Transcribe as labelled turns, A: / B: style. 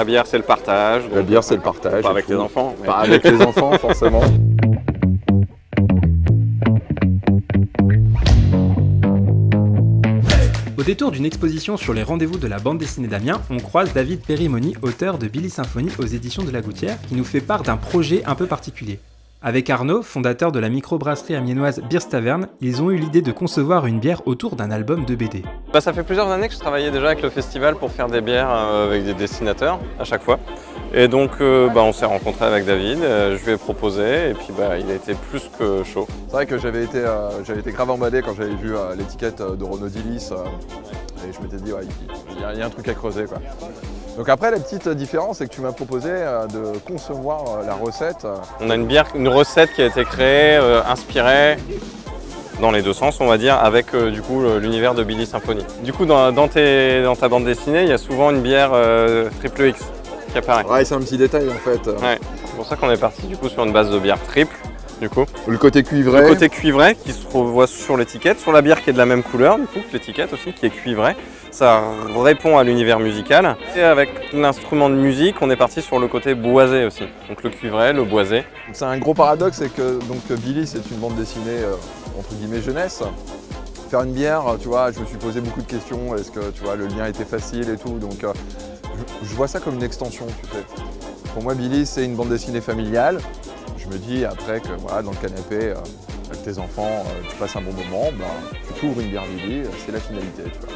A: La bière, c'est le partage.
B: La bière, c'est le partage.
A: Pas avec les enfants.
B: Pas avec les enfants, forcément.
C: Au détour d'une exposition sur les rendez-vous de la bande dessinée d'Amiens, on croise David Perimoni, auteur de Billy Symphonie aux éditions de la Gouttière, qui nous fait part d'un projet un peu particulier. Avec Arnaud, fondateur de la microbrasserie amiénoise Beers Tavern, ils ont eu l'idée de concevoir une bière autour d'un album de BD.
A: Ça fait plusieurs années que je travaillais déjà avec le festival pour faire des bières avec des dessinateurs à chaque fois. Et donc on s'est rencontré avec David, je lui ai proposé et puis il a été plus que chaud.
B: C'est vrai que j'avais été grave emballé quand j'avais vu l'étiquette de Renaud Dillis et je m'étais dit ouais, il y a un truc à creuser quoi. Donc après la petite différence c'est que tu m'as proposé de concevoir la recette.
A: On a une recette qui a été créée, inspirée dans les deux sens on va dire, avec du coup l'univers de Billy Symphonie. Du coup dans ta bande dessinée il y a souvent une bière triple X qui apparaît.
B: Ouais, c'est un petit détail en fait.
A: Ouais, c'est pour ça qu'on est parti du coup sur une base de bière triple. Du coup.
B: Le côté cuivré.
A: Le côté cuivré qui se revoit sur l'étiquette, sur la bière qui est de la même couleur du coup que l'étiquette aussi, qui est cuivrée. Ça répond à l'univers musical. Et avec l'instrument de musique, on est parti sur le côté boisé aussi. Donc le cuivré, le boisé.
B: C'est un gros paradoxe, c'est que Billy c'est une bande dessinée entre guillemets jeunesse. Faire une bière, tu vois, je me suis posé beaucoup de questions. Est-ce que tu vois, le lien était facile et tout. Donc je vois ça comme une extension, tu sais. Pour moi, Billy, c'est une bande dessinée familiale. Je me dis après que voilà, dans le canapé, avec tes enfants, tu passes un bon moment, tu t'ouvres une bière Billy, c'est la finalité, tu vois.